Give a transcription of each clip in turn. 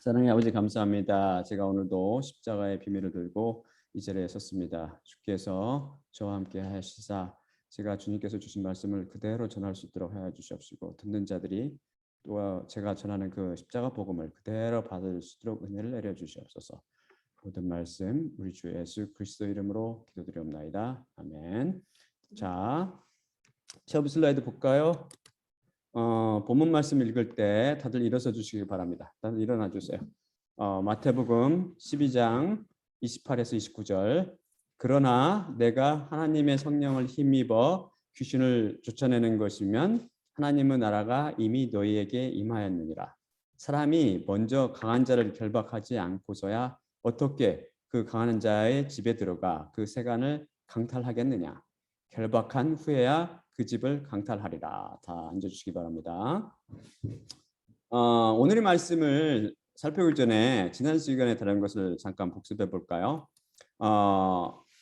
사랑의 아버지 감사합니다. 제가 오늘도 십자가의 비밀을 들고 이 자리에 섰습니다. 주께서 저와 함께 하시사 제가 주님께서 주신 말씀을 그대로 전할 수 있도록 하여 주시옵시고 듣는 자들이 또 제가 전하는 그 십자가 복음을 그대로 받을 수 있도록 은혜를 내려 주시옵소서. 모든 말씀 우리 주 예수 그리스도 이름으로 기도드리옵나이다. 아멘. 자, 첫 슬라이드 볼까요? 본문 말씀 읽을 때 다들 일어서 주시기 바랍니다. 다들 일어나 주세요. 마태복음 12장 28에서 29절. 그러나 내가 하나님의 성령을 힘입어 귀신을 쫓아내는 것이면 하나님의 나라가 이미 너희에게 임하였느니라. 사람이 먼저 강한 자를 결박하지 않고서야 어떻게 그 강한 자의 집에 들어가 그 세간을 강탈하겠느냐. 결박한 후에야 그 집을 강탈하리라. 다 앉아주시기 바랍니다. 오늘의 말씀을 살펴보기 전에 지난 시간에 다룬 것을 잠깐 복습해 볼까요?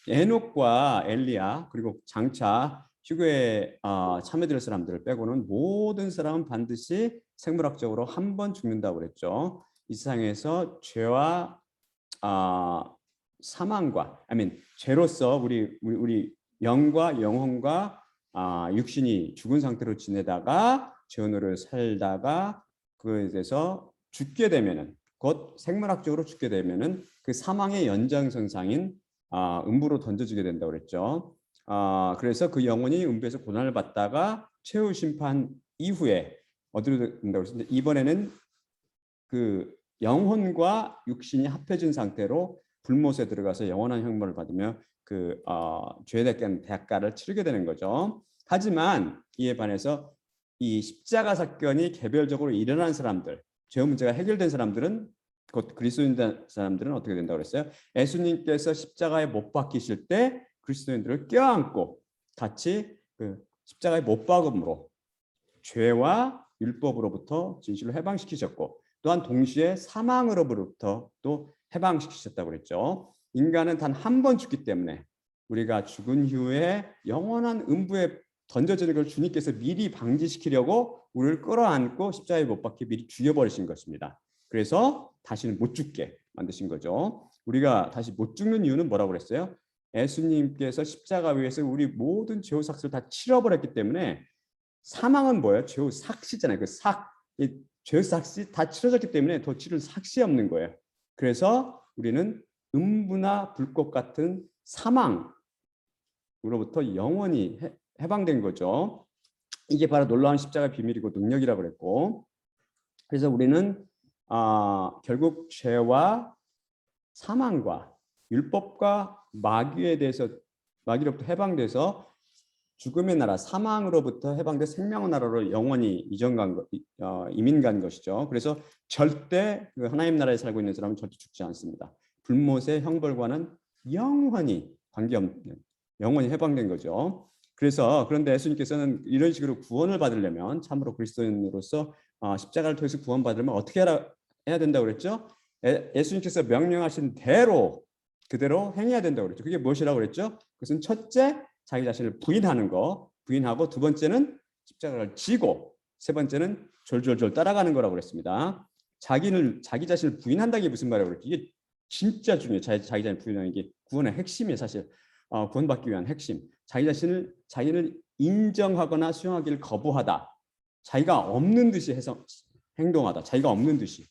에녹과 엘리야 그리고 장차 휴거에 참여될 사람들을 빼고는 모든 사람은 반드시 생물학적으로 한 번 죽는다고 그랬죠. 이 세상에서 죄와 사망과, 죄로서 우리 영과 영혼과 육신이 죽은 상태로 지내다가 죄원으로 살다가 그에 대해서 죽게 되면은 곧 생물학적으로 죽게 되면은 그 사망의 연장선상인 음부로 던져지게 된다고 그랬죠. 그래서 그 영혼이 음부에서 고난을 받다가 최후 심판 이후에 어디로 된다고 그랬는데 이번에는 그 영혼과 육신이 합해진 상태로 불못에 들어가서 영원한 형벌을 받으며 그 죄에 대한 대가를 치르게 되는 거죠. 하지만 이에 반해서 이 십자가 사건이 개별적으로 일어난 사람들, 죄 문제가 해결된 사람들은 곧 그리스도인 사람들은 어떻게 된다고 그랬어요? 예수님께서 십자가에 못 박히실 때 그리스도인들을 껴안고 같이 그 십자가에 못 박음으로 죄와 율법으로부터 진실로 해방시키셨고 또한 동시에 사망으로부터 또 해방시키셨다고 그랬죠. 인간은 단 한 번 죽기 때문에 우리가 죽은 후에 영원한 음부에 던져지는 걸 주님께서 미리 방지시키려고 우리를 끌어안고 십자가에 못 박혀 미리 죽여버리신 것입니다. 그래서 다시는 못 죽게 만드신 거죠. 우리가 다시 못 죽는 이유는 뭐라고 그랬어요? 예수님께서 십자가 위에서 우리 모든 죄의 삭스를 다 치러버렸기 때문에 사망은 뭐예요? 죄의 삭시잖아요. 그 삭, 죄의 삭시 다 치러졌기 때문에 더 치를 삭시 없는 거예요. 그래서 우리는 음부나 불꽃 같은 사망으로부터 영원히 해방된 거죠. 이게 바로 놀라운 십자가의 비밀이고 능력이라고 그랬고, 그래서 우리는 결국 죄와 사망과 율법과 마귀로부터 해방돼서 죽음의 나라, 사망으로부터 해방돼 생명의 나라로 영원히 이민 간 것이죠. 그래서 절대 하나님 나라에 살고 있는 사람은 절대 죽지 않습니다. 불못의 형벌과는 영원히 관계없는, 영원히 해방된 거죠. 그런데 예수님께서는 이런 식으로 구원을 받으려면 참으로 그리스도인으로서 십자가를 통해서 구원받으려면 어떻게 해야 된다고 그랬죠? 예수님께서 명령하신 대로 그대로 행해야 된다고 그랬죠. 그게 무엇이라고 그랬죠? 그것은 첫째, 자기 자신을 부인하는 거, 부인하고 두 번째는 십자가를 지고 세 번째는 졸졸졸 따라가는 거라고 그랬습니다. 자기 자신을 부인한다는 게 무슨 말이라고 그랬죠? 이게 진짜 중요해요. 자기 자신을 부인하는 게 구원의 핵심이에요. 사실 구원받기 위한 핵심. 자기를 인정하거나 수용하기를 거부하다. 자기가 없는 듯이 행동하다. 자기가 없는 듯이.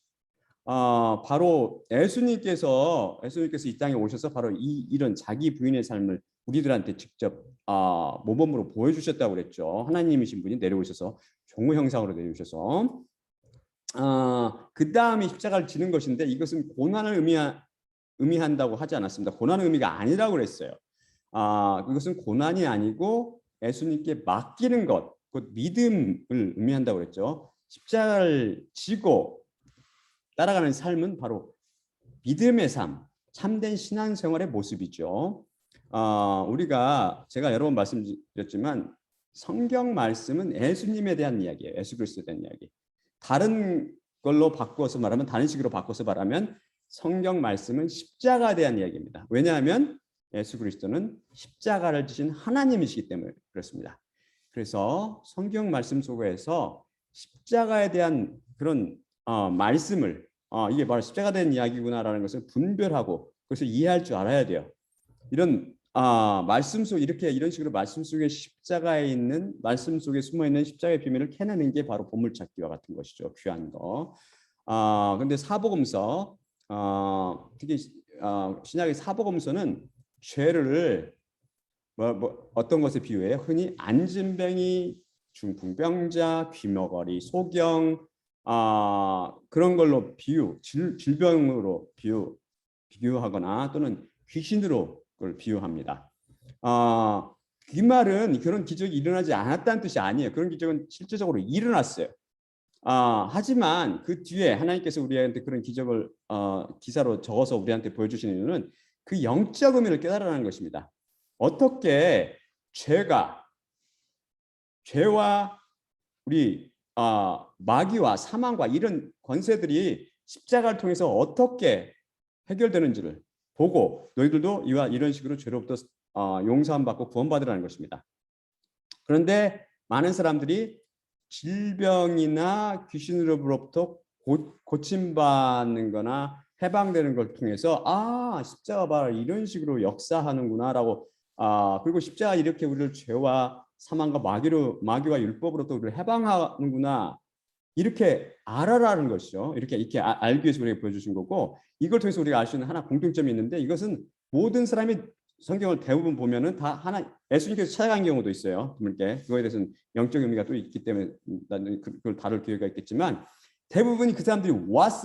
바로 예수님께서 이 땅에 오셔서 바로 이런 자기 부인의 삶을 우리들한테 직접 모범으로 보여주셨다고 그랬죠. 하나님이신 분이 내려오셔서 종의 형상으로 내려오셔서 그 다음에 십자가를 지는 것인데 이것은 고난을 의미한다고 하지 않았습니다. 고난의 의미가 아니라고 그랬어요. 이것은 고난이 아니고 예수님께 맡기는 것, 곧 믿음을 의미한다고 그랬죠. 십자가를 지고 따라가는 삶은 바로 믿음의 삶, 참된 신앙생활의 모습이죠. 제가 여러 번 말씀드렸지만 성경 말씀은 예수님에 대한 이야기예요. 예수 그리스도에 대한 이야기. 다른 식으로 바꿔서 말하면 성경 말씀은 십자가에 대한 이야기입니다. 왜냐하면 예수 그리스도는 십자가를 지신 하나님이시기 때문에 그렇습니다. 그래서 성경 말씀 속에서 십자가에 대한 그런 말씀을 이게 바로 십자가 된 이야기구나라는 것을 분별하고 그것을 이해할 줄 알아야 돼요. 이런 말씀 속 이렇게 이런 식으로 말씀 속에 십자가에 있는 말씀 속에 숨어 있는 십자가의 비밀을 캐내는 게 바로 보물찾기와 같은 것이죠. 귀한 거. 근데 사복음서 특히 신약의 사복음서는 죄를 어떤 것에 비유해요? 흔히 안진뱅이, 중풍병자, 귀머거리, 소경 그런 걸로 질병으로 비유하거나 또는 귀신으로 그걸 비유합니다. 그 말은 그런 기적이 일어나지 않았다는 뜻이 아니에요. 그런 기적은 실제적으로 일어났어요. 하지만 그 뒤에 하나님께서 우리한테 그런 기적을 기사로 적어서 우리한테 보여주시는 이유는 그 영적 의미를 깨달으라는 것입니다. 어떻게 죄와 우리 마귀와 사망과 이런 권세들이 십자가를 통해서 어떻게 해결되는지를 보고 너희들도 이와 이런 식으로 죄로부터 용서함받고 구원받으라는 것입니다. 그런데 많은 사람들이 질병이나 귀신으로부터 고침받는 거나 해방되는 걸 통해서 십자가 봐 이런 식으로 역사하는구나라고 그리고 십자가 이렇게 우리를 죄와 사망과 마귀와 율법으로부터 우리를 해방하는구나 이렇게 알아라는 것이죠. 이렇게 알기 위해서 우리에게 보여주신 거고 이걸 통해서 우리가 알 수 있는 하나 공통점이 있는데 이것은 모든 사람이 성경을 대부분 보면은 다 하나 예수님께서 찾아간 경우도 있어요. 드물게 그거에 대해서는 영적 의미가 또 있기 때문에 나는 그걸 다룰 기회가 있겠지만 대부분이 그 사람들이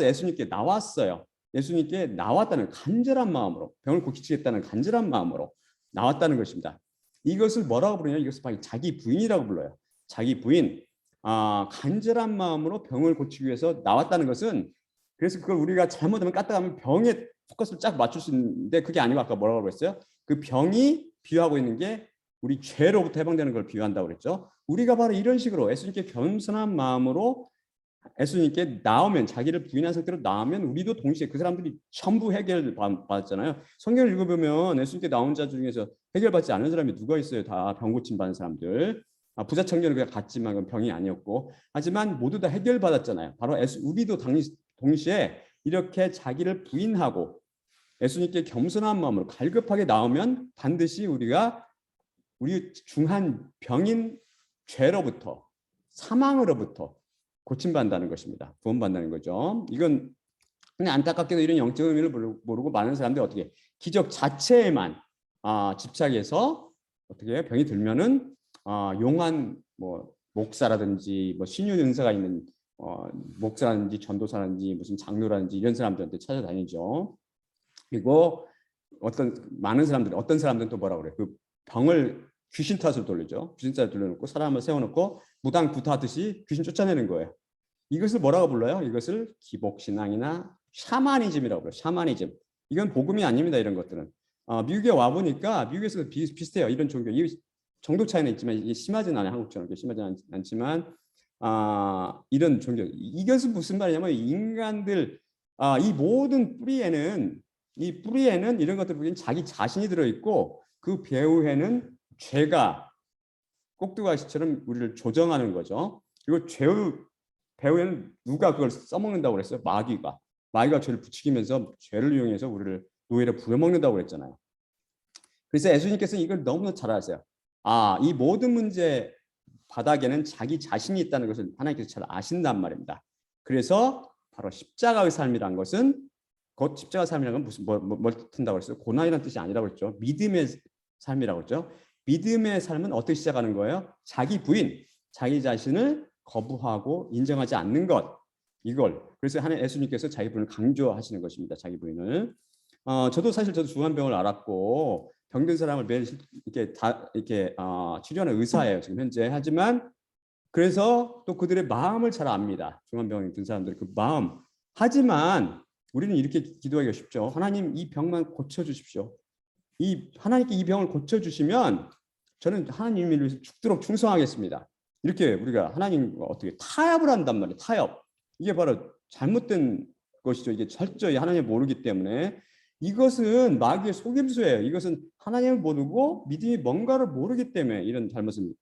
예수님께 나왔어요. 예수님께 나왔다는 간절한 마음으로 병을 고치겠다는 간절한 마음으로 나왔다는 것입니다. 이것을 뭐라고 부르냐? 이것을 바로 자기 부인이라고 불러요. 자기 부인. 간절한 마음으로 병을 고치기 위해서 나왔다는 것은 그래서 그걸 우리가 잘못하면 까딱하면 병에 포커스를 쫙 맞출 수 있는데 그게 아니고 아까 뭐라고 그랬어요? 그 병이 비유하고 있는 게 우리 죄로부터 해방되는 걸 비유한다고 그랬죠. 우리가 바로 이런 식으로 예수님께 겸손한 마음으로 예수님께 나오면 자기를 부인한 상태로 나오면 우리도 동시에 그 사람들이 전부 해결을 받았잖아요. 성경을 읽어보면 예수님께 나온 자 중에서 해결받지 않은 사람이 누가 있어요? 다 병 고침 받은 사람들. 부자 청년은 그냥 갔지만 그건 병이 아니었고 하지만 모두 다 해결받았잖아요. 바로 우리도 동시에 이렇게 자기를 부인하고 예수님께 겸손한 마음으로 갈급하게 나오면 반드시 우리가 우리 중한 병인 죄로부터 사망으로부터 고침받는다는 것입니다. 구원받는다는 거죠. 이건 그냥 안타깝게도 이런 영적 의미를 모르고 많은 사람들이 어떻게 기적 자체에만 집착해서 어떻게 병이 들면은 용한 목사라든지 신유 은사가 있는 목사라든지 전도사라든지 무슨 장로라든지 이런 사람들한테 찾아다니죠. 그리고 어떤 사람들은 또 뭐라고 그래요? 그 병을 귀신 탓으로 돌리죠. 귀신 탓을 돌려놓고 사람을 세워놓고 무당 구타하듯이 귀신 쫓아내는 거예요. 이것을 뭐라고 불러요? 이것을 기복신앙이나 샤머니즘이라고 불러요. 샤머니즘. 이건 복음이 아닙니다. 이런 것들은. 미국에 와보니까 미국에서 비슷해요. 이런 종교. 이 정도 차이는 있지만 이게 심하진 않아요. 한국처럼 심하진 않지만 이런 종교. 이것은 무슨 말이냐면 인간들 이 모든 뿌리에는 이런 것들 보기엔 자기 자신이 들어있고 그 배후에는 죄가 꼭두가시처럼 우리를 조정하는 거죠. 그리고 배후에는 누가 그걸 써먹는다고 그랬어요? 마귀가 죄를 부추기면서 죄를 이용해서 우리를 노예로 부려먹는다고 그랬잖아요. 그래서 예수님께서 이걸 너무나 잘 아세요. 이 모든 문제 바닥에는 자기 자신이 있다는 것을 하나님께서 잘 아신단 말입니다. 그래서 바로 십자가의 삶이란 것은 곧 십자가 삶이라는 건 무슨 뭘 뜻한다고 그랬어요? 고난이라는 뜻이 아니라고 그랬죠. 믿음의 삶이라고 그랬죠. 믿음의 삶은 어떻게 시작하는 거예요? 자기 부인, 자기 자신을 거부하고 인정하지 않는 것. 이걸 그래서 예수님께서 자기 부인을 강조하시는 것입니다. 자기 부인을. 저도 중환병을 앓았고 병든 사람을 매일 이렇게 치료하는 의사예요. 지금 현재. 하지만 그래서 또 그들의 마음을 잘 압니다. 중환병이 든 사람들 그 마음. 하지만 우리는 이렇게 기도하기가 쉽죠. 하나님 이 병만 고쳐주십시오. 하나님께 이 병을 고쳐주시면 저는 하나님을 위해서 죽도록 충성하겠습니다. 이렇게 우리가 하나님과 어떻게 타협을 한단 말이에요. 타협. 이게 바로 잘못된 것이죠. 이게 철저히 하나님을 모르기 때문에 이것은 마귀의 속임수예요. 이것은 하나님을 모르고 믿음이 뭔가를 모르기 때문에 이런 잘못을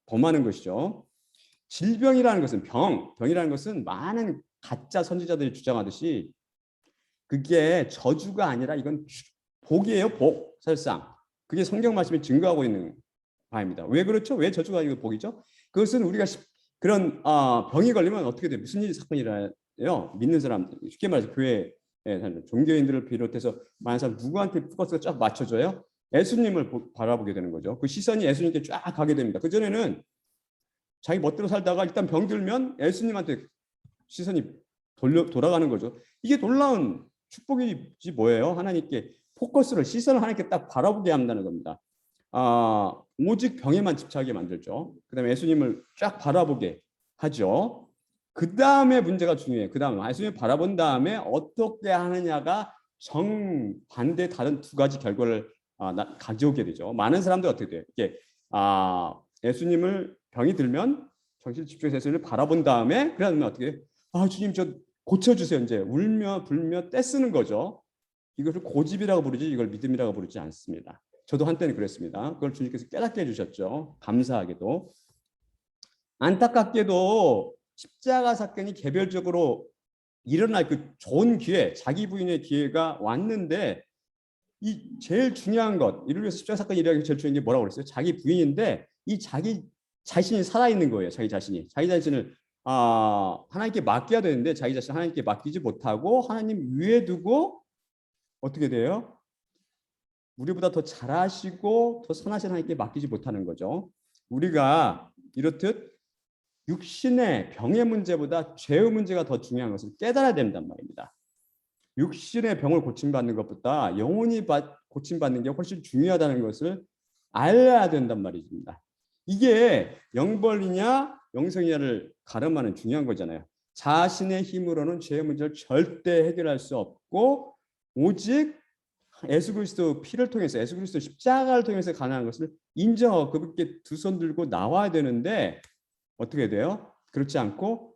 범하는 것이죠. 질병이라는 것은 병이라는 것은 많은 가짜 선지자들이 주장하듯이 그게 저주가 아니라 이건 복이에요, 복. 사실상 그게 성경 말씀이 증거하고 있는 바입니다. 왜 그렇죠? 왜 저주가 아니고 복이죠? 그것은 우리가 그런 병이 걸리면 어떻게 돼요? 무슨 일이 사건이 일어나요? 믿는 사람, 쉽게 말해서 교회 종교인들을 비롯해서 많은 사람 누구한테 포커스가 쫙 맞춰져요? 예수님을 바라보게 되는 거죠. 그 시선이 예수님께 쫙 가게 됩니다. 그 전에는 자기 멋대로 살다가 일단 병 들면 예수님한테 시선이 돌아가는 거죠. 이게 놀라운 축복이지 뭐예요? 하나님께 포커스를 시선을 하나님께 딱 바라보게 한다는 겁니다. 오직 병에만 집착하게 만들죠. 그다음에 예수님을 쫙 바라보게 하죠. 그 다음에 문제가 중요해요. 그 다음에 예수님을 바라본 다음에 어떻게 하느냐가 정반대 다른 두 가지 결과를 가져오게 되죠. 많은 사람들 어떻게 돼요? 이게 예수님을 병이 들면 정신 집중해서 예수님을 바라본 다음에 그러면 어떻게 해요? 주님 저 고쳐주세요. 이제 울며 불며 떼쓰는 거죠. 이것을 고집이라고 부르지 이걸 믿음이라고 부르지 않습니다. 저도 한때는 그랬습니다. 그걸 주님께서 깨닫게 해주셨죠. 감사하게도. 안타깝게도 십자가 사건이 개별적으로 일어날 그 좋은 기회, 자기 부인의 기회가 왔는데 이 제일 중요한 것, 이를 위해서 십자가 사건이 일어나기 제일 중요한 게 뭐라고 그랬어요? 자기 부인인데 이 자기 자신이 살아있는 거예요. 자기 자신을 하나님께 맡겨야 되는데 자기 자신을 하나님께 맡기지 못하고 하나님 위에 두고 어떻게 돼요? 우리보다 더 잘하시고 더 선하신 하나님께 맡기지 못하는 거죠. 우리가 이렇듯 육신의 병의 문제보다 죄의 문제가 더 중요한 것을 깨달아야 된단 말입니다. 육신의 병을 고침받는 것보다 영혼이 고침받는 게 훨씬 중요하다는 것을 알아야 된단 말입니다. 이게 영벌이냐 영성이냐를 가름하는 중요한 거잖아요. 자신의 힘으로는 죄의 문제를 절대 해결할 수 없고 오직 예수 그리스도 피를 통해서 예수 그리스도 십자가를 통해서 가능한 것을 인정하고 그분께 두 손 들고 나와야 되는데 어떻게 돼요? 그렇지 않고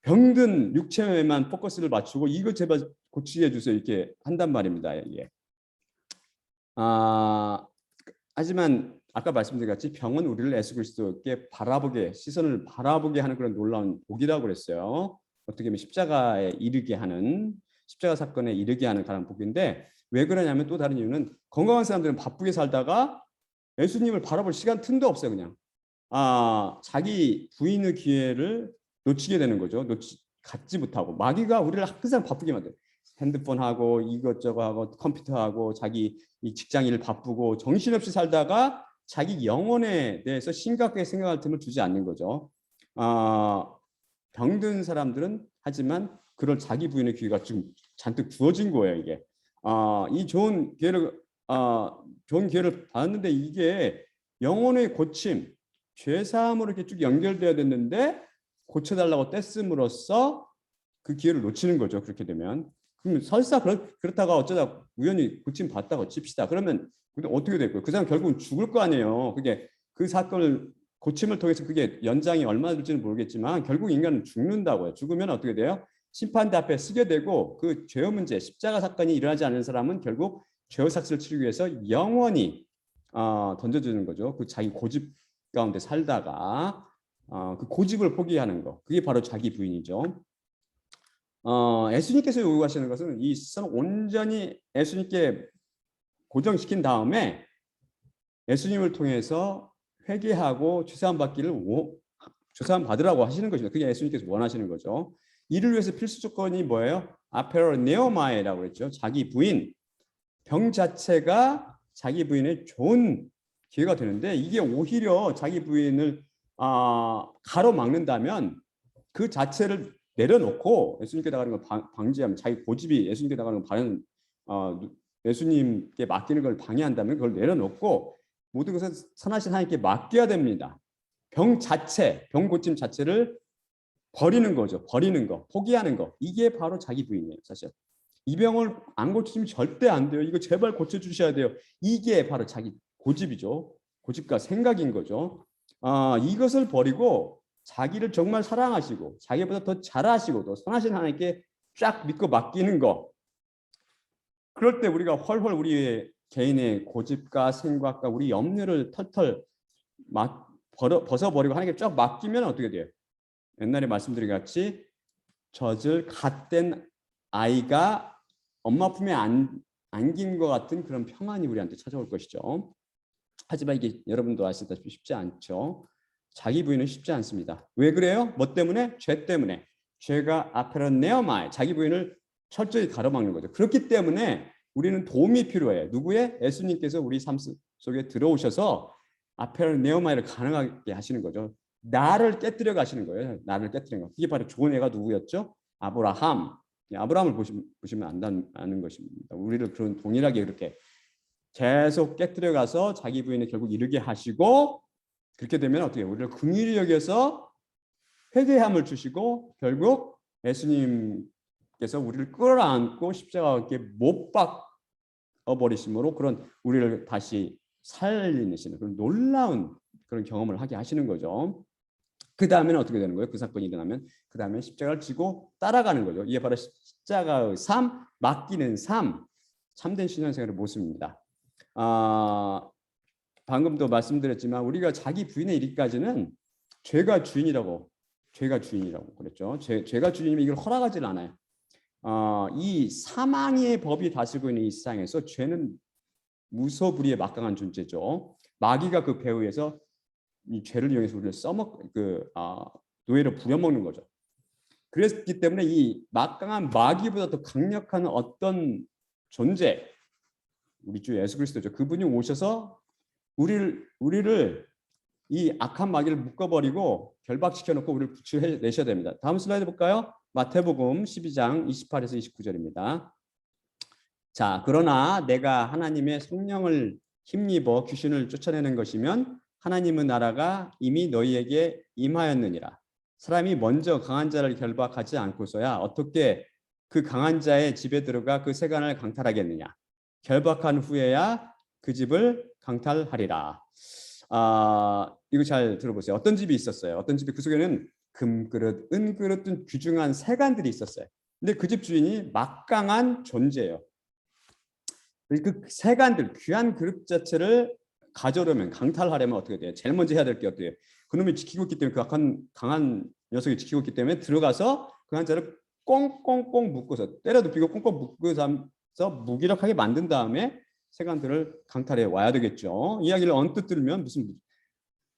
병든 육체에만 포커스를 맞추고 이거 제발 고치게 해주세요 이렇게 한단 말입니다. 이게. 하지만 아까 말씀드린 같이 병은 우리를 예수 그리스도께 시선을 바라보게 하는 그런 놀라운 복이라고 그랬어요. 어떻게 보면 십자가에 이르게 하는 십자가 사건에 이르게 하는 그런 복인데 왜 그러냐면 또 다른 이유는 건강한 사람들은 바쁘게 살다가 예수님을 바라볼 시간 틈도 없어요. 그냥 자기 부인의 기회를 놓치게 되는 거죠. 갖지 못하고 마귀가 우리를 항상 바쁘게 만들어요. 핸드폰하고 이것저것 하고 컴퓨터하고 자기 이 직장일 바쁘고 정신없이 살다가 자기 영혼에 대해서 심각하게 생각할 틈을 주지 않는 거죠. 병든 사람들은 하지만 그런 자기 부인의 기회가 지금 잔뜩 주어진 거예요. 이게 이 좋은 기회를 받았는데 이게 영혼의 고침, 죄사함으로 이렇게 쭉 연결돼야 됐는데 고쳐달라고 떼씀으로써 그 기회를 놓치는 거죠. 그렇게 되면 그럼 설사 그렇다가 어쩌다 우연히 고침 받다가 칩시다. 그러면 어떻게 될까요? 그 사람 결국은 죽을 거 아니에요. 그게 그 사건을 고침을 통해서 그게 연장이 얼마나 될지는 모르겠지만 결국 인간은 죽는다고요. 죽으면 어떻게 돼요? 심판대 앞에 서게 되고 그 죄의 문제, 십자가 사건이 일어나지 않는 사람은 결국 죄의 삭스를 치르기 위해서 영원히 던져주는 거죠. 그 자기 고집 가운데 살다가 그 고집을 포기하는 거. 그게 바로 자기 부인이죠. 예수님께서 요구하시는 것은 이 시선을 온전히 예수님께 고정시킨 다음에 예수님을 통해서 회개하고 죄사함 받으라고 하시는 것입니다. 그게 예수님께서 원하시는 거죠. 이를 위해서 필수 조건이 뭐예요? 아페로네오마에라고 그랬죠. 자기 부인, 병 자체가 자기 부인의 좋은 기회가 되는데 이게 오히려 자기 부인을 가로막는다면 그 자체를 내려놓고 예수님께 나가는 걸 방지하면 자기 고집이 예수님께 나가는 걸 예수님께 맡기는 걸 방해한다면 그걸 내려놓고 모든 것을 선하신 하나님께 맡겨야 됩니다. 병 고침 자체를 버리는 거죠. 버리는 거, 포기하는 거. 이게 바로 자기 부인이에요. 사실. 이 병을 안 고치면 절대 안 돼요. 이거 제발 고쳐주셔야 돼요. 이게 바로 자기 고집이죠. 고집과 생각인 거죠. 이것을 버리고 자기를 정말 사랑하시고 자기보다 더 잘하시고 더 선하신 하나님께 쫙 믿고 맡기는 거. 그럴 때 우리가 훨훨 우리의 개인의 고집과 생각과 우리 염려를 털털 벗어버리고 하나님께 쫙 맡기면 어떻게 돼요? 옛날에 말씀드린 같이 젖을 갓된 아이가 엄마 품에 안긴 것 같은 그런 평안이 우리한테 찾아올 것이죠. 하지만 이게 여러분도 아시다시피 쉽지 않죠. 자기 부인은 쉽지 않습니다. 왜 그래요? 뭐 때문에? 죄 때문에. 죄가 아페르네오마에 자기 부인을 철저히 가로막는 거죠. 그렇기 때문에 우리는 도움이 필요해요. 누구의? 예수님께서 우리 삶 속에 들어오셔서 아페르네오마를 가능하게 하시는 거죠. 나를 깨뜨려 가시는 거예요. 나를 깨뜨리는 거. 이게 바로 좋은 애가 누구였죠? 아브라함. 아브라함을 보시면 아는 것입니다. 우리를 그런 동일하게 그렇게 계속 깨뜨려 가서 자기 부인을 결국 이르게 하시고, 그렇게 되면 어떻게 해요? 우리를 긍휼히 여겨서 회개함을 주시고 결국 예수님께서 우리를 끌어안고 십자가와 함께 못 박아버리심으로 그런 우리를 다시 살리시는 그런 놀라운 그런 경험을 하게 하시는 거죠. 그 다음에는 어떻게 되는 거예요? 그 사건이 일어나면 그 다음에 십자가를 지고 따라가는 거죠. 이게 바로 십자가의 삶, 맡기는 삶, 참된 신앙생활의 모습입니다. 방금도 말씀드렸지만 우리가 자기 부인에 이르기까지는 죄가 주인이라고 그랬죠. 죄가 주인이면 이걸 허락하지 않아요. 이 사망의 법이 다스리고 있는 이 세상에서 죄는 무소불위의 막강한 존재죠. 마귀가 그 배후에서 이 죄를 이용해서 우리를 노예로 부려먹는 거죠. 그랬기 때문에 이 막강한 마귀보다 더 강력한 어떤 존재, 우리 주 예수 그리스도죠. 그분이 오셔서 우리를 이 악한 마귀를 묶어버리고 결박시켜 놓고 우리를 구출해내셔야 됩니다. 다음 슬라이드 볼까요? 마태복음 12장 28에서 29절입니다. 자, 그러나 내가 하나님의 성령을 힘입어 귀신을 쫓아내는 것이면 하나님의 나라가 이미 너희에게 임하였느니라. 사람이 먼저 강한 자를 결박하지 않고서야 어떻게 그 강한 자의 집에 들어가 그 세간을 강탈하겠느냐. 결박한 후에야 그 집을 강탈하리라. 이거 잘 들어보세요. 어떤 집이 있었어요. 어떤 집이 그 속에는 금그릇, 은그릇 등 귀중한 세간들이 있었어요. 근데 그 집 주인이 막강한 존재예요. 그 세간들, 귀한 그릇 자체를 가져오려면, 강탈하려면 어떻게 돼요? 제일 먼저 해야 될 게 어때요? 그놈이 지키고 있기 때문에, 그 강한 녀석이 지키고 있기 때문에 들어가서 그 한자를 꽁꽁꽁 묶어서 때려 눕히고 꽁꽁 묶어서 무기력하게 만든 다음에 세간들을 강탈해 와야 되겠죠. 이야기를 언뜻 들으면 무슨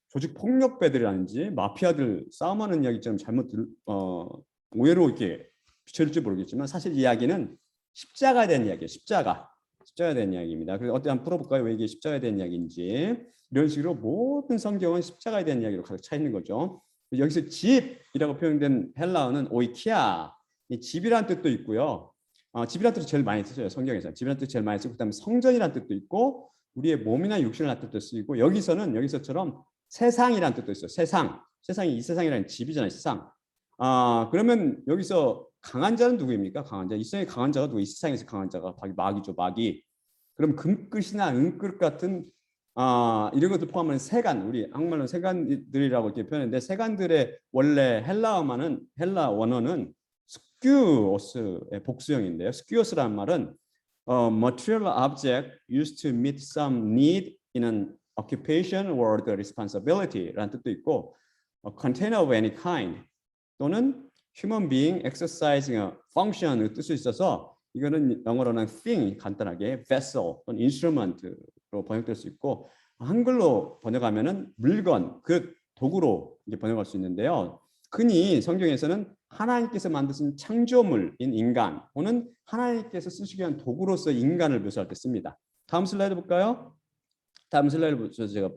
조직 폭력배들이라든지 마피아들 싸움하는 이야기처럼 오해로 이렇게 비춰질지 모르겠지만 사실 이야기는 십자가에 대한 이야기예요. 십자가에 대한 이야기입니다. 그래서 어떻게 한번 풀어볼까요? 왜 이게 십자가에 대한 이야기인지. 이런 식으로 모든 성경은 십자가에 대한 이야기로 가득 차 있는 거죠. 여기서 집이라고 표현된 헬라어는 오이키아, 이 집이라는 뜻도 있고요. 집이라는 뜻을 제일 많이 쓰죠. 성경에서. 집이라는 뜻을 제일 많이 쓰고 그다음에 성전이라는 뜻도 있고 우리의 몸이나 육신이라는 뜻도 쓰이고 여기서처럼 세상이라는 뜻도 있어요. 세상이 이 세상이라는 집이잖아요. 세상. 그러면 여기서 강한 자는 누구입니까? 강한 자. 이 세상에 강한 자가 누구? 이 세상에서 강한 자가 마귀죠. 마귀. 그럼 금끝이나 은끝 같은 이런 것들 포함하는 세간, 우리 한국말로 세간들이라고 이렇게 표현했는데 세간들의 원래 헬라 원어는 스큐오스의 복수형인데요. 스큐오스라는 말은 material object used to meet some need in an occupation or the responsibility라는 뜻도 있고 container of any kind 또는 human being exercising a function의 뜻이 있어서 이거는 영어로는 thing 간단하게 vessel 또는 instrument로 번역될 수 있고 한글로 번역하면은 물건 그 도구로 이제 번역할 수 있는데요. 흔히 성경에서는 하나님께서 만드신 창조물인 인간 또는 하나님께서 쓰시기 위한 도구로서 인간을 묘사할 때 씁니다. 다음 슬라이드 볼까요? 다음 슬라이드 제가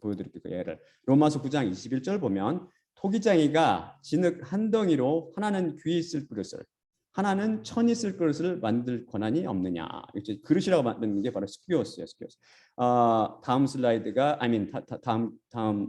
보여드릴게요. 예를 로마서 9장 21절 보면 토기장이가 진흙 한 덩이로 하나는 귀 있을 그릇을 하나는 천이 쓸 그릇을 만들 권한이 없느냐. 이제 그릇이라고 만드는 게 바로 스큐어스예요. 스큐어스. 다음 슬라이드가 다음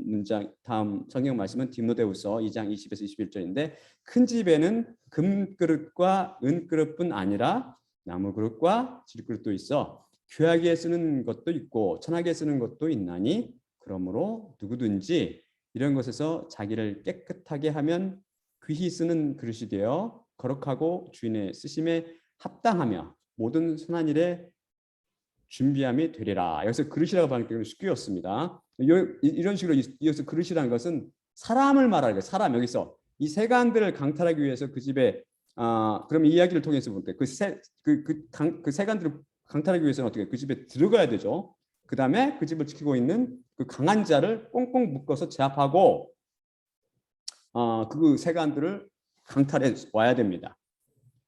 문장 다음 성경 말씀은 디모데후서 2장 20에서 21절인데 큰 집에는 금그릇과 은그릇뿐 아니라 나무 그릇과 질그릇도 있어 귀하게 쓰는 것도 있고 천하게 쓰는 것도 있나니 그러므로 누구든지 이런 것에서 자기를 깨끗하게 하면 귀히 쓰는 그릇이 되어 거룩하고 주인의 쓰심에 합당하며 모든 선한 일에 준비함이 되리라. 여기서 그릇이라고 하는 게 스큐였습니다. 이런 식으로 이어서 그릇이라는 것은 사람을 말하는 거예요. 사람 여기서 이 세간들을 강탈하기 위해서 그 집에 그럼 이 이야기를 통해서 볼 때 그 세간들을 강탈하기 위해서는 어떻게 그 집에 들어가야 되죠. 그 다음에 그 집을 지키고 있는 그 강한 자를 꽁꽁 묶어서 제압하고 그 세간들을 강탈해 와야 됩니다.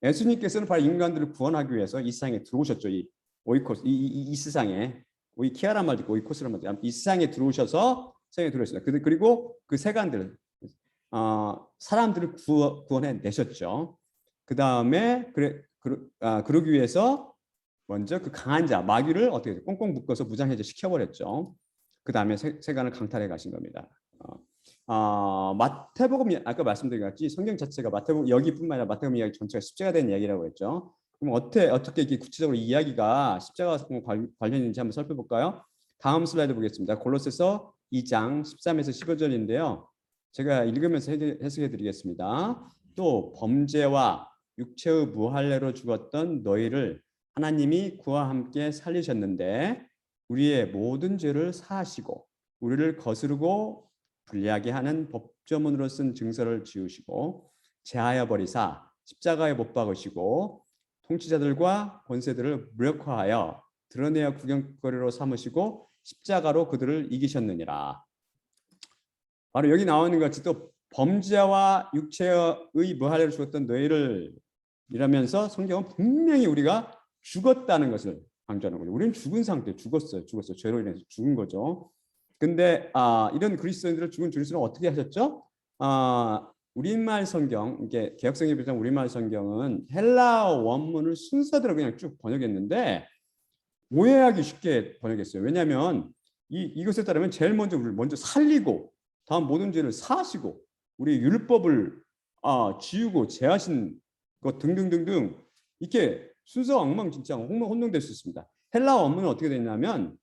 예수님께서는 바로 인간들을 구원하기 위해서 이 세상에 들어오셨죠. 이 오이코스 이 세상에 키아란 말도 있고 오이코스란 말도 있고 이 세상에 들어오셔서 세상에 들어오셨다. 그리고 그 세간들 사람들을 구원해 내셨죠. 그 다음에 그러기 위해서 먼저 그 강한 자 마귀를 어떻게 꽁꽁 묶어서 무장해제 시켜버렸죠. 그 다음에 세간을 강탈해 가신 겁니다. 마태복음 아까 말씀드린 것 같이 성경 자체가 마태복음 여기뿐만 아니라 마태복음 이야기 전체가 십자가 된 이야기라고 했죠. 그럼 어떻게 이렇게 구체적으로 이 이야기가 십자가 관련인지 한번 살펴볼까요? 다음 슬라이드 보겠습니다. 골로새서 2장 13에서 15절인데요. 제가 읽으면서 해석해 드리겠습니다. 또 범죄와 육체의 무할례로 죽었던 너희를 하나님이 그와 함께 살리셨는데 우리의 모든 죄를 사하시고 우리를 거스르고 불리하게 하는 법조문으로 쓴 증서를 지우시고 제하여 버리사 십자가에 못 박으시고 통치자들과 권세들을 무력화하여 드러내어 구경거리로 삼으시고 십자가로 그들을 이기셨느니라. 바로 여기 나오는 것 같이 또 범죄와 육체의 무할례로 죽었던 너희를 이라면서 성경은 분명히 우리가 죽었다는 것을 강조하는 거죠. 우리는 죽은 상태, 죽었어요. 죄로 인해서 죽은 거죠. 근데 이런 그리스도인들을 죽은 주님은 어떻게 하셨죠? 우리말 성경, 이게 개역성에 비롯한 우리말 성경은 헬라 원문을 순서대로 그냥 쭉 번역했는데 오해하기 쉽게 번역했어요. 왜냐하면 이것에 따르면 제일 먼저 우리를 먼저 살리고 다음 모든 죄를 사하시고 우리 율법을 지우고 제하신 것 등등등등 이렇게 순서 엉망진창 혼동될 수 있습니다. 헬라 원문은 어떻게 되냐면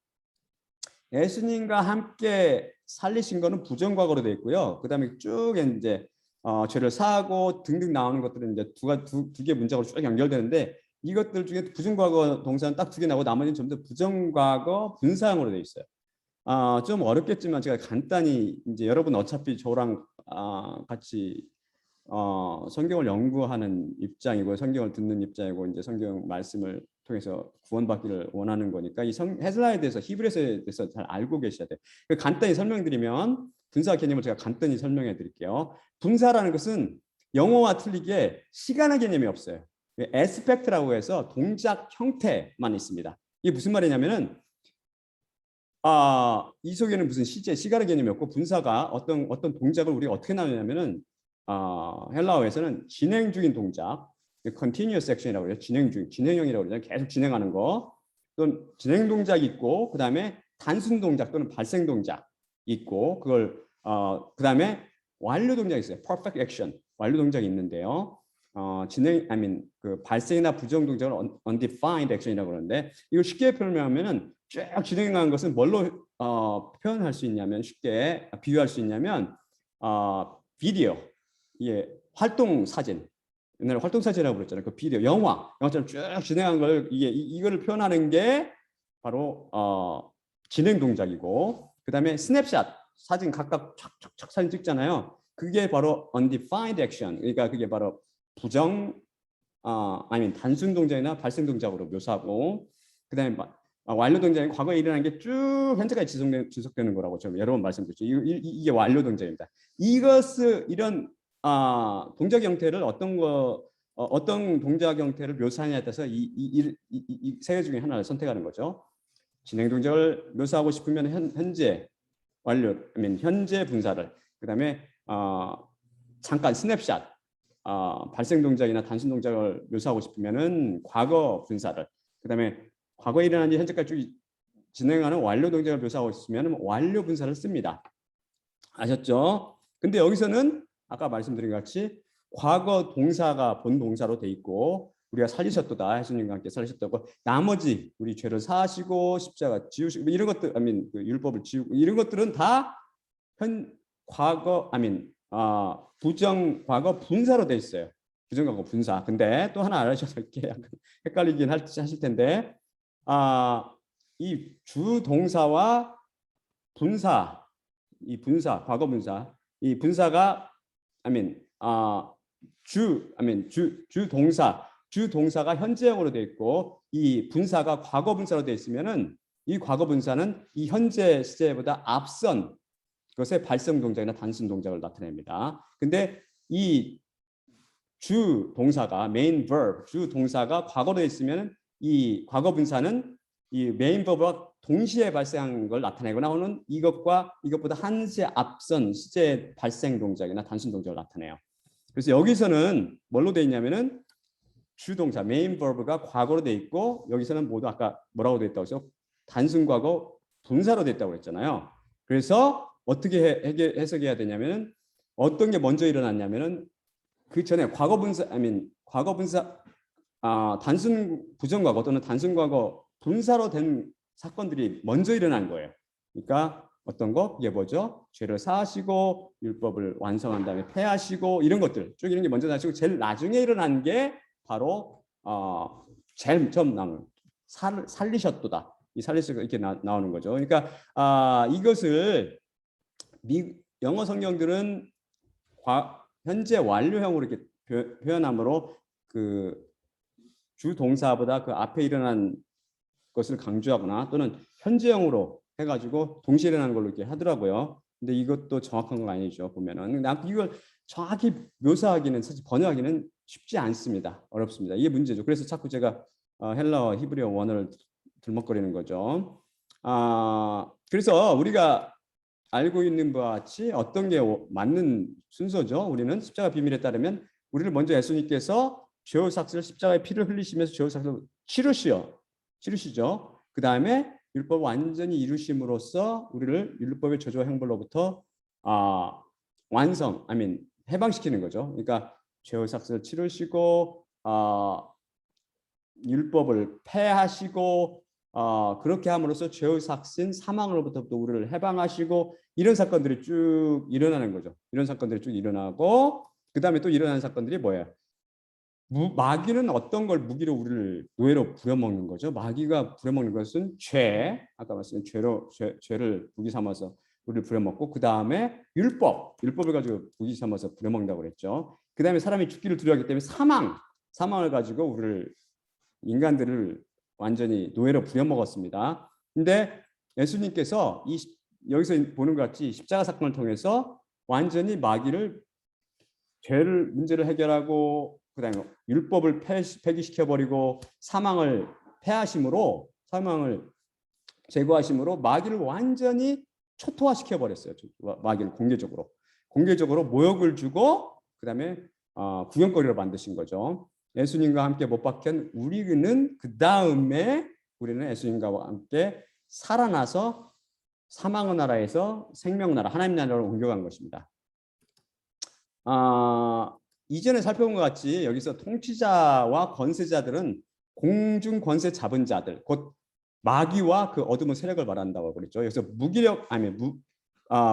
예수님과 함께 살리신 거는 부정과거로 되어 있고요. 그다음에 쭉 이제 죄를 사하고 등등 나오는 것들은 이제 두 개 문장으로 쭉 연결되는데 이것들 중에 부정과거 동사는 딱 2개 나오고 나머지는 전부 다 부정과거 분사형으로 되어 있어요. 좀 어렵겠지만 제가 간단히 이제 여러분 어차피 저랑 같이 성경을 연구하는 입장이고 성경을 듣는 입장이고 이제 성경 말씀을 통해서 구원받기를 원하는 거니까 이 헬라에 대해서 히브리서에 대해서 잘 알고 계셔야 돼요. 간단히 설명드리면 분사 개념을 제가 간단히 설명해 드릴게요. 분사라는 것은 영어와 틀리게 시간의 개념이 없어요. 에스펙트라고 해서 동작 형태만 있습니다. 이게 무슨 말이냐면은 이 속에는 무슨 시간의 개념이 없고 분사가 어떤 동작을 우리가 어떻게 나누냐면은 헬라어에서는 진행 중인 동작, continuous action이라고 해요. 진행형이라고 그러잖아요. 계속 진행하는 거. 또는 진행 동작이 있고, 그 다음에 단순 동작 또는 발생 동작 있고, 그걸 그 다음에 완료 동작이 있어요. perfect action, 완료 동작이 있는데요. 그 발생이나 부정 동작을 undefined action이라고 그러는데 이걸 쉽게 표현하면은 쭉 진행하는 것은 뭘로 표현할 수 있냐면 쉽게 비유할 수 있냐면 비디오, 활동 사진, 옛날에 활동 사진이라고 그랬잖아요. 그 비디오, 영화처럼 쭉 진행한 걸 이거를 표현하는 게 바로 진행 동작이고, 그 다음에 스냅샷, 사진 각각 촥촥촥 사진 찍잖아요. 그게 바로 undefined action, 그러니까 그게 바로 아니면 단순 동작이나 발생 동작으로 묘사하고, 그 다음에 완료 동작이 과거에 일어난 게 쭉 현재까지 지속되는 거라고 제가 여러 번 말씀드렸죠. 이게 완료 동작입니다. 이런 동작 형태를 어떤 동작 형태를 묘사하냐에 따라서 이 세 개 중에 하나를 선택하는 거죠. 진행 동작을 묘사하고 싶으면 현재 완료, 현재 분사를, 그다음에 잠깐 스냅샷, 발생 동작이나 단순 동작을 묘사하고 싶으면은 과거 분사를, 그다음에 과거에 일어난 지 현재까지 진행하는 완료 동작을 묘사하고 있으면 완료 분사를 씁니다. 아셨죠? 근데 여기서는 아까 말씀드린 것 같이 과거 동사가 본 동사로 돼 있고 우리가 살리셨도다, 예수님과 함께 살리셨다고, 나머지 우리 죄를 사하시고 십자가 지우시고 이런 것들, 그 율법을 지우고 이런 것들은 다 부정 과거 분사로 돼 있어요. 부정 과거 분사. 근데 또 하나 알아주셔서 이렇게 약간 헷갈리긴 하실 텐데 이 주 동사와 분사, 이 분사, 과거 분사, 이 분사가 주 동사, 주 동사가 현재형으로 되어 있고 이 분사가 과거 분사로 되어 있으면은 이 과거 분사는 이 현재 시제보다 앞선 것의 발생 동작이나 단순 동작을 나타냅니다. 근데 이 주 동사가 메인 verb, 주 동사가 과거로 되어 있으면 이 과거 분사는 이 메인 verb와 동시에 발생한 걸 나타내거나 혹은 이것보다 한시 앞선 시제 발생 동작이나 단순 동작을 나타내요. 그래서 여기서는 뭘로 되어 있냐면은 주동사 메인 verb가 과거로 되어 있고 여기서는 모두 아까 뭐라고 되어 있다고 했죠? 단순 과거 분사로 되어 있다고 했잖아요. 그래서 어떻게 해석해야 되냐면은 어떤 게 먼저 일어났냐면은 그 전에 과거 분사 단순 부정과거 또는 단순 과거 분사로 된 사건들이 먼저 일어난 거예요. 그러니까 어떤 거? 이게 뭐죠? 죄를 사하시고 율법을 완성한 다음에 폐하시고 이런 것들 쭉 이런 게 먼저 나시고 제일 나중에 일어난 게 바로 제일 처음 나오는 살리셨도다. 이 살리셔가 이렇게 나오는 거죠. 그러니까 이것을 영어 성경들은 현재 완료형으로 이렇게 표현함으로 그 주 동사보다 그 앞에 일어난 것을 강조하거나 또는 현재형으로 해가지고 동시에 일어나는 걸로 이렇게 하더라고요. 근데 이것도 정확한 건 아니죠. 보면은 이걸 정확히 묘사하기는 사실 번역하기는 쉽지 않습니다. 어렵습니다. 이게 문제죠. 그래서 자꾸 제가 헬라어, 히브리어 원어를 들먹거리는 거죠. 그래서 우리가 알고 있는 바와 같이 어떤 게 맞는 순서죠. 우리는 십자가 비밀에 따르면 우리를 먼저 예수님께서 죄의 삭슬 십자가의 피를 흘리시면서 죄의 삭슬을 치르시죠. 그 다음에 율법 완전히 이루심으로써 우리를 율법의 저주와 형벌로부터 해방시키는 거죠. 그러니까 죄의 삭슬을 치르시고 율법을 폐하시고 그렇게 함으로써 죄의 삭신 사망으로부터 우리를 해방하시고 이런 사건들이 쭉 일어나는 거죠. 이런 사건들이 쭉 일어나고 그 다음에 또 일어나는 사건들이 뭐예요? 마귀는 어떤 걸 무기로 우리를 노예로 부려먹는 거죠. 마귀가 부려먹는 것은 아까 말씀드린 죄를 무기 삼아서 우리를 부려먹고 그 다음에 율법을 가지고 무기 삼아서 부려먹는다고 그랬죠. 그 다음에 사람이 죽기를 두려워하기 때문에 사망을 가지고 인간들을 완전히 노예로 부려먹었습니다. 근데 예수님께서 여기서 보는 것 같이 십자가 사건을 통해서 완전히 마귀를 문제를 해결하고 그다음에 율법을 폐기시켜버리고 사망을 제거하심으로 마귀를 완전히 초토화시켜버렸어요. 마귀를 공개적으로 모욕을 주고 그다음에 구경거리로 만드신 거죠. 예수님과 함께 못 박힌 우리는 그 다음에 우리는 예수님과 함께 살아나서 사망의 나라에서 생명의 나라, 하나님 나라로 옮겨간 것입니다. 이전에 살펴본 것 같이 여기서 통치자와 권세자들은 공중 권세 잡은 자들, 곧 마귀와 그 어둠의 세력을 말한다고 그랬죠. 여기서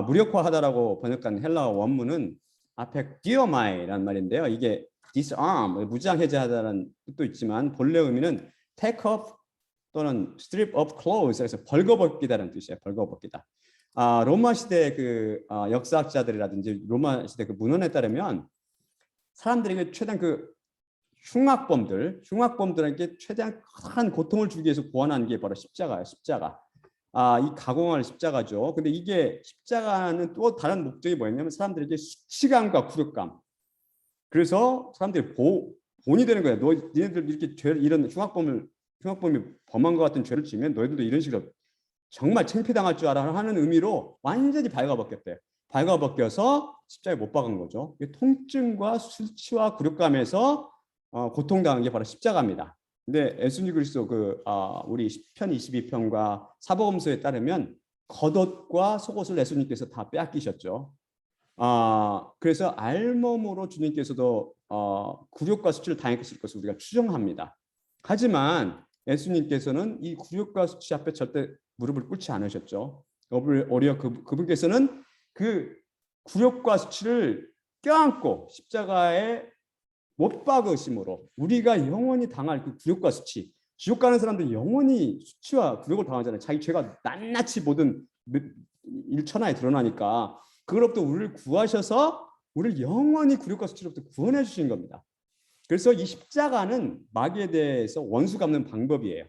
무력화하다라고 번역한 헬라어 원문은 앞에 디어마이라는 말인데요. 이게 disarm, 무장 해제하다는 뜻도 있지만 본래 의미는 take off 또는 strip off clothes, 그래서 벌거벗기다라는 뜻이에요. 벌거벗기다. 로마 시대 그 역사학자들이라든지 로마 시대 그 문헌에 따르면 사람들에게 최대한 그 흉악범들에게 최대한 큰 고통을 주기 위해서 고안한 게 바로 십자가예요. 십자가. 이 가공할 십자가죠. 근데 이게 십자가는 또 다른 목적이 뭐였냐면 사람들에게 수치감과 굴욕감. 그래서 사람들이 본이 되는 거예요. 니네들 이렇게 이런 흉악범이 범한 것 같은 죄를 지면 너희들도 이런 식으로 정말 창피당할 줄 알아 하는 의미로 완전히 발가벗겼대요. 발가벗겨서 십자가에 못 박은 거죠. 통증과 수치와 굴욕감에서 고통당한 게 바로 십자가입니다. 근데 예수님 그리스도 우리 시편 22편과 사복음서에 따르면 겉옷과 속옷을 예수님께서 다 빼앗기셨죠. 그래서 알몸으로 주님께서도 굴욕과 수치를 당했을 것을 우리가 추정합니다. 하지만 예수님께서는 이 굴욕과 수치 앞에 절대 무릎을 꿇지 않으셨죠. 오히려 그분께서는 그 굴욕과 수치를 껴안고 십자가에 못 박으심으로 우리가 영원히 당할 그 굴욕과 수치, 지옥 가는 사람들이 영원히 수치와 굴욕을 당하잖아요. 자기 죄가 낱낱이 모든 일천하에 드러나니까 그걸로부터 우리를 구하셔서 우리를 영원히 굴욕과 수치로부터 구원해 주신 겁니다. 그래서 이 십자가는 마귀에 대해서 원수 갚는 방법이에요.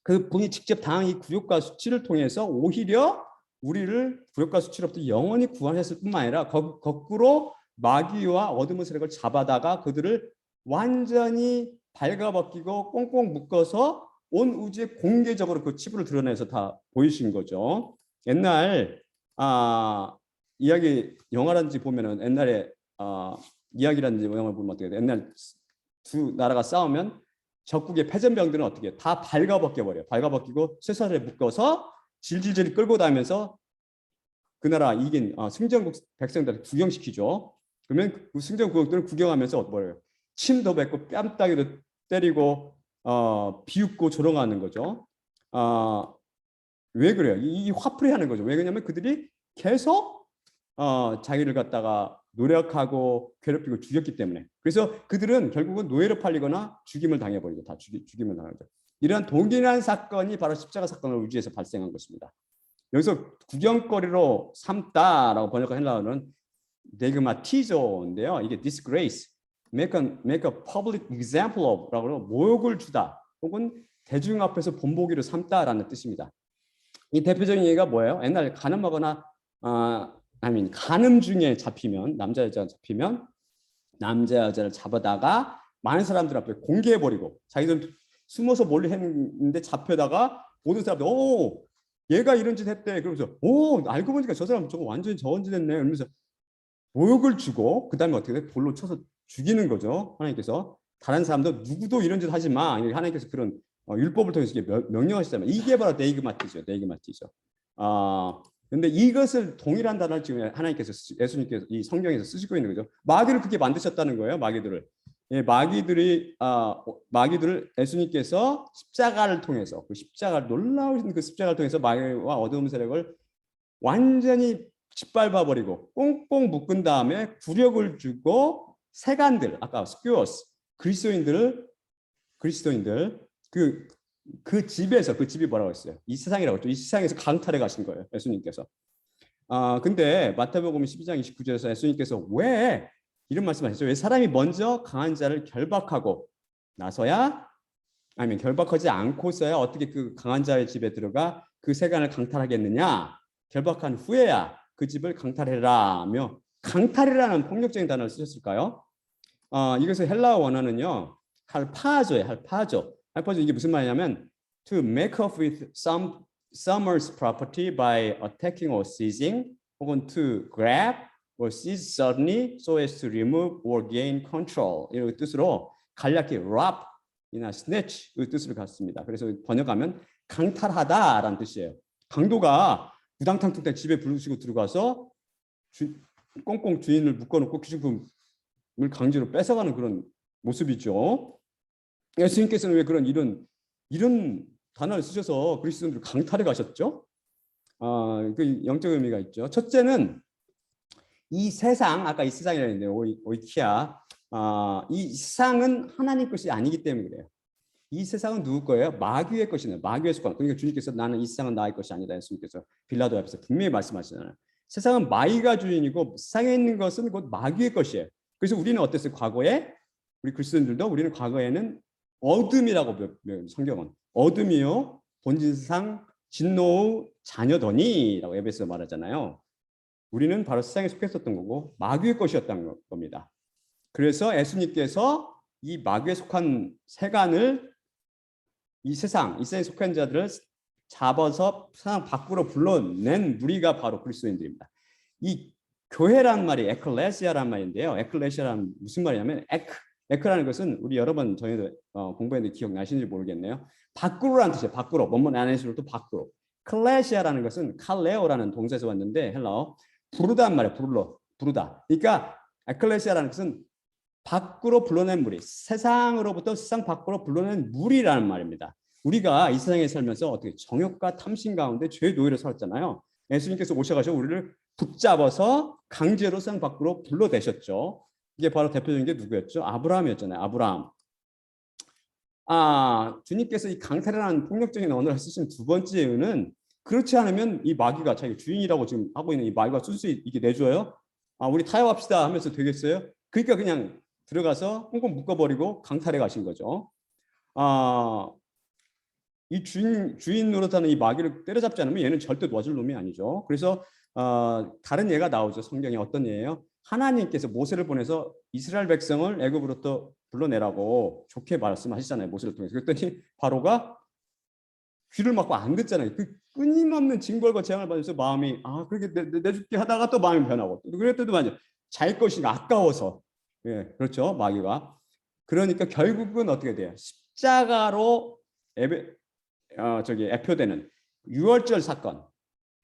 그 분이 직접 당한 이 굴욕과 수치를 통해서 오히려 우리를 굴욕과 수치로부터 영원히 구원했을 뿐만 아니라 거꾸로 마귀와 어둠의 세력을 잡아다가 그들을 완전히 발가벗기고 꽁꽁 묶어서 온 우주에 공개적으로 그 치부를 드러내서 다 보이신 거죠. 옛날 이야기 영화라든지 보면은 옛날에 이야기라든지 영화를 보면 어떻게 돼? 옛날 두 나라가 싸우면 적국의 패전병들은 어떻게 다 발가벗겨 버려. 발가벗기고 쇠사슬에 묶어서 질질질 끌고 다니면서 그 나라 이긴 승전국 백성들을 구경시키죠. 그러면 그 승전국들을 구경하면서 뭐예요? 침도 뱉고 뺨따기도 때리고 비웃고 조롱하는 거죠. 왜 그래요? 이 화풀이하는 거죠. 왜 그러냐면 그들이 계속 자기를 갖다가 노력하고 괴롭히고 죽였기 때문에. 그래서 그들은 결국은 노예로 팔리거나 죽임을 당해버리죠. 다 죽임을 당하죠. 이러한 동일한 사건이 바로 십자가 사건을 우주에서 발생한 것입니다. 여기서 구경거리로 삼다라고 번역한 헬라어는 데그마티조인데요. 이게 disgrace, make a public example of라고 모욕을 주다 혹은 대중 앞에서 본보기로 삼다라는 뜻입니다. 이 대표적인 얘기가 뭐예요? 옛날 간음하거나 간음 중에 잡히면 남자 여자가 잡히면 남자 여자를 잡아다가 많은 사람들 앞에 공개해버리고 자기들 숨어서 몰래 했는데 잡혀다가 모든 사람들 얘가 이런 짓 했대. 그러면서 알고 보니까 저 사람 저거 완전히 저런 짓 했네. 이러면서 모욕을 주고 그 다음에 어떻게 돼? 돌로 쳐서 죽이는 거죠. 하나님께서 다른 사람도 누구도 이런 짓 하지 마. 하나님께서 그런 율법을 통해서 명령하시잖아요. 이게 바로 데이그마티죠. 근데 이것을 동일한 단어를 지금 하나님께서 예수님께서 이 성경에서 쓰시고 있는 거죠. 마귀를 그렇게 만드셨다는 거예요. 마귀들을. 예, 마귀들을 예수님께서 십자가를 통해서 그 십자가를 놀라우신 그 십자가를 통해서 마귀와 어두운 세력을 완전히 짓밟아버리고 꽁꽁 묶은 다음에 굴욕을 주고 세간들 아까 스큐어스 그리스도인들 그 집이 뭐라고 했어요? 이 세상이라고 했죠. 이 세상에서 강탈해 가신 거예요. 예수님께서. 근데 마태복음 12장 29절에서 예수님께서 왜 이런 말씀하셨죠? 왜 사람이 먼저 강한 자를 결박하고 나서야 아니면 결박하지 않고서야 어떻게 그 강한 자의 집에 들어가 그 세간을 강탈하겠느냐? 결박한 후에야 그 집을 강탈해라며 강탈이라는 폭력적인 단어를 쓰셨을까요? 이것을 헬라어 원어는요. 할파조예요. 할파조 이게 무슨 말이냐면 to make off with someone's property by attacking or seizing 혹은 to grab or seize suddenly so as to remove or gain control 이런 뜻으로 간략히 rob이나 snatch 이 뜻으로 갖습니다. 그래서 번역하면 강탈하다라는 뜻이에요. 강도가 우당탕탕 집에 부르시고 들어가서 꽁꽁 주인을 묶어놓고 귀중품을 강제로 뺏어가는 그런 모습이죠. 예수님께서는 왜 이런 단어를 쓰셔서 그리스도인들을 강탈해 가셨죠? 그 영적 의미가 있죠. 첫째는 이 세상 아까 이 세상이라고 했는데 오이키아 이 세상은 하나님 것이 아니기 때문에 그래요. 이 세상은 누구 거예요? 마귀의 것이네. 마귀의 속한. 그러니까 주님께서 나는 이 세상은 나의 것이 아니다. 예수님께서 빌라도 앞에서 분명히 말씀하시잖아요. 세상은 마귀가 주인이고 세상에 있는 것은 곧 마귀의 것이에요. 그래서 우리는 어땠어요? 과거에 우리 그리스도인들도 우리는 과거에는 어둠이라고 성경은 어둠이요 본질상 진노의 자녀더니라고 에베소서 말하잖아요. 우리는 바로 세상에 속했었던 거고 마귀의 것이었던 겁니다. 그래서 예수님께서 이 마귀에 속한 세간을 이 세상에 속한 자들을 잡아서 세상 밖으로 불러낸 무리가 바로 그리스도인들입니다. 이 교회란 말이 에클레시아란 말인데요. 에클레시아란 무슨 말이냐면 에크라는 것은 우리 여러 번 저희도 공부했는데 기억나시는지 모르겠네요. 밖으로라는 뜻이에요. 밖으로. 원문 안에서도 또 밖으로. 클레시아라는 것은 칼레오라는 동사에서 왔는데 헬라어 부르다는 말이에요. 부르다. 그러니까 에클레시아라는 것은 밖으로 불러낸 무리, 세상으로부터 세상 밖으로 불러낸 무리라는 말입니다. 우리가 이 세상에 살면서 어떻게 정욕과 탐심 가운데 죄의 노예로 살았잖아요. 예수님께서 오셔가지고 우리를 붙잡아서 강제로 세상 밖으로 불러내셨죠. 이게 바로 대표적인 게 누구였죠? 아브라함이었잖아요. 아브라함. 주님께서 이 강탈이라는 폭력적인 언어를 쓰신 두 번째 이유는 그렇지 않으면 이 마귀가 자기 주인이라고 지금 하고 있는 이 마귀가 순수 이게 내줘요. 우리 타협합시다 하면서 되겠어요? 그러니까 그냥 들어가서 꽁꽁 묶어버리고 강탈해 가신 거죠. 이 주인 노릇하는 이 마귀를 때려잡지 않으면 얘는 절대 놓아줄 놈이 아니죠. 그래서 다른 예가 나오죠. 성경에 어떤 예예요? 하나님께서 모세를 보내서 이스라엘 백성을 애굽으로부터 불러내라고 좋게 말씀하시잖아요. 모세를 통해서. 그랬더니 바로가 귀를 막고 안 듣잖아요. 그 끊임없는 징벌과 재앙을 받으면서 마음이 그렇게 내줄게 하다가 또 마음이 변하고 그랬더니 맞아요. 자기 것이 아까워서. 예, 그렇죠. 마귀가. 그러니까 결국은 어떻게 돼요? 십자가로 애표되는 유월절 사건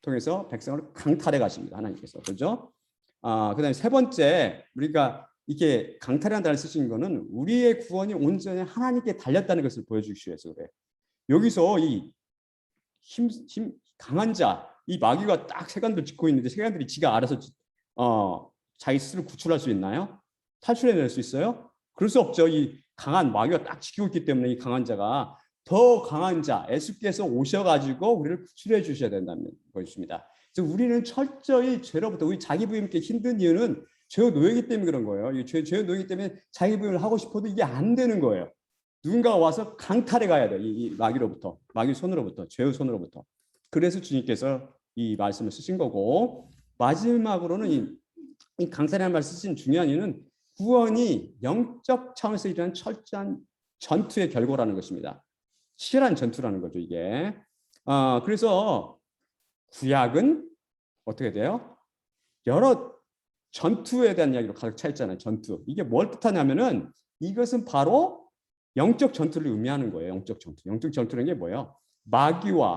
통해서 백성을 강탈해 가십니다. 하나님께서. 그렇죠? 그다음에 세 번째 우리가 이게 강탈이라는 단어를 쓰신 거는 우리의 구원이 온전히 하나님께 달렸다는 것을 보여주기 위해서 그래요. 여기서 이 강한 자, 이 마귀가 딱 세간들 짓고 있는데 세간들이 지가 알아서 자기 스스로 구출할 수 있나요? 탈출해낼 수 있어요? 그럴 수 없죠. 이 강한 마귀가 딱 지키고 있기 때문에 이 강한 자가 더 강한 자, 예수께서 오셔가지고 우리를 구출해 주셔야 된다는 것입니다. 그래서 우리는 철저히 죄로부터 우리 자기 부인께 힘든 이유는 죄의 노예이기 때문에 그런 거예요. 죄의 노예이기 때문에 자기 부인을 하고 싶어도 이게 안 되는 거예요. 누군가가 와서 강탈해 가야 돼. 이 마귀로부터, 마귀 손으로부터, 죄의 손으로부터. 그래서 주님께서 이 말씀을 쓰신 거고 마지막으로는 이 강탈이라는 말을 쓰신 중요한 이유는 구원이 영적 차원에서 일어난 철저한 전투의 결과라는 것입니다. 치열한 전투라는 거죠, 이게. 그래서 구약은 어떻게 돼요? 여러 전투에 대한 이야기로 가득 차 있잖아요. 전투. 이게 뭘 뜻하냐면은 이것은 바로 영적 전투를 의미하는 거예요. 영적 전투. 영적 전투라는 게 뭐예요?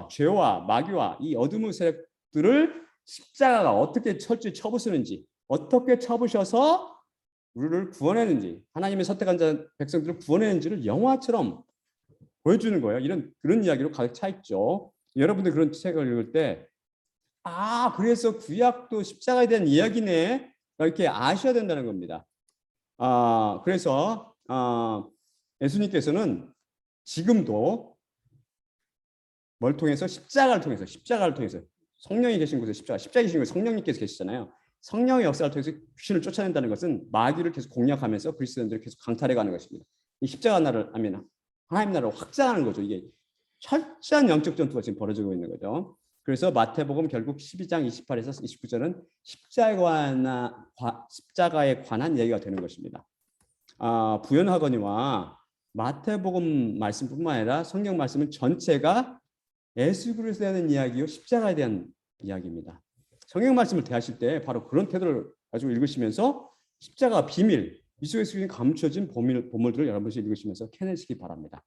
죄와 마귀와 이 어둠의 세력들을 십자가가 어떻게 철저히 쳐부수는지, 어떻게 쳐부셔서 우리를 구원했는지, 하나님의 선택한 자 백성들을 구원했는지를 영화처럼 보여주는 거예요. 그런 이야기로 가득 차 있죠. 여러분들 그런 책을 읽을 때 그래서 구약도 십자가에 대한 이야기네 이렇게 아셔야 된다는 겁니다. 그래서 예수님께서는 지금도 뭘 통해서 십자가를 통해서 성령이 계신 곳에 십자가 계신 곳에 성령님께서 계시잖아요. 성령의 역사를 통해서 귀신을 쫓아낸다는 것은 마귀를 계속 공략하면서 그리스도인들을 계속 강탈해가는 것입니다. 이 십자가 나라를 하나님 나라를 확장하는 거죠. 이게 철저한 영적 전투가 지금 벌어지고 있는 거죠. 그래서 마태복음 결국 12장 28에서 29절은 십자가에 관한 얘기가 되는 것입니다. 부연하거니와 마태복음 말씀뿐만 아니라 성경 말씀은 전체가 예수 그리스도에 대한 이야기요, 십자가에 대한 이야기입니다. 성경 말씀을 대하실 때 바로 그런 태도를 가지고 읽으시면서 십자가 비밀, 이 속에 감춰진 보물들을 여러분이 읽으시면서 캐내시기 바랍니다.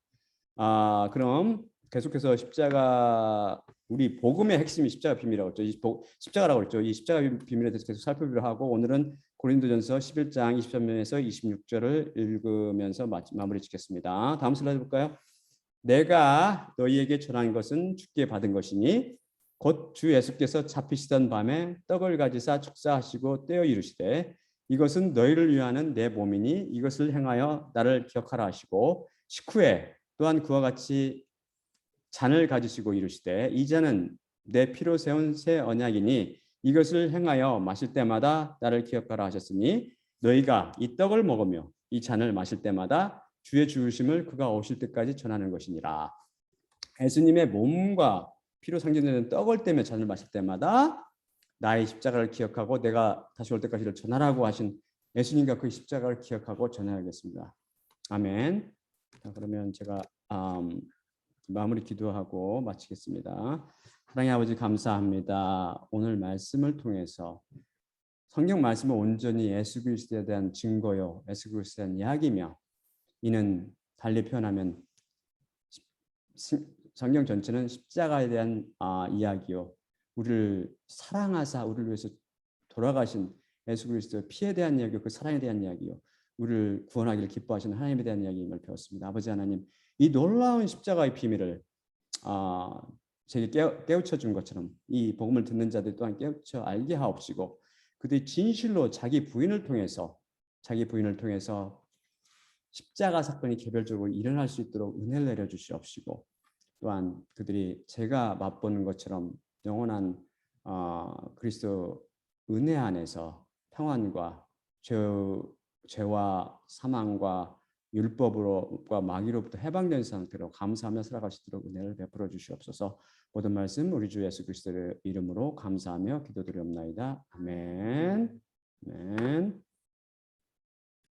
그럼 계속해서 십자가, 우리 복음의 핵심이 십자가 비밀이라고 했죠. 십자가라고 그랬죠. 이 십자가 비밀에 대해서 계속 살펴보려 하고 오늘은 고린도전서 11장 23절에서 26절을 읽으면서 마무리 짓겠습니다. 다음 슬라이드 볼까요? 내가 너희에게 전한 것은 주께 받은 것이니 곧 주 예수께서 잡히시던 밤에 떡을 가지사 축사하시고 떼어 이르시되 이것은 너희를 위하는 내 몸이니 이것을 행하여 나를 기억하라 하시고 식후에 또한 그와 같이 잔을 가지시고 이르시되 이 잔은 내 피로 세운 새 언약이니 이것을 행하여 마실 때마다 나를 기억하라 하셨으니 너희가 이 떡을 먹으며 이 잔을 마실 때마다 주의 죽으심을 그가 오실 때까지 전하는 것이니라. 예수님의 몸과 피로 상징되는 떡을 떼며 잔을 마실 때마다 나의 십자가를 기억하고 내가 다시 올 때까지를 전하라고 하신 예수님과 그 십자가를 기억하고 전해야겠습니다. 아멘. 자, 그러면 제가 마무리 기도하고 마치겠습니다. 하나님 아버지 감사합니다. 오늘 말씀을 통해서 성경 말씀은 온전히 예수 그리스도에 대한 증거요, 예수 그리스도에 대한 이야기며 이는 달리 표현하면 성경 전체는 십자가에 대한 이야기요, 우리를 사랑하사 우리를 위해서 돌아가신 예수 그리스도의 피에 대한 이야기요, 그 사랑에 대한 이야기요, 우리를 구원하기를 기뻐하시는 하나님에 대한 이야기임을 배웠습니다. 아버지 하나님, 이 놀라운 십자가의 비밀을 제게 깨우쳐 준 것처럼 이 복음을 듣는 자들 또한 깨우쳐 알게 하옵시고 그들이 진실로 자기 부인을 통해서 십자가 사건이 개별적으로 일어날 수 있도록 은혜를 내려주시옵시고 또한 그들이 제가 맛보는 것처럼 영원한 그리스도 은혜 안에서 평안과 죄와 사망과 율법으로과 마귀로부터 해방된 상태로 감사하며 살아갈 수 있도록 은혜를 베풀어 주시옵소서. 모든 말씀 우리 주 예수 그리스도의 이름으로 감사하며 기도드리옵나이다. 아멘.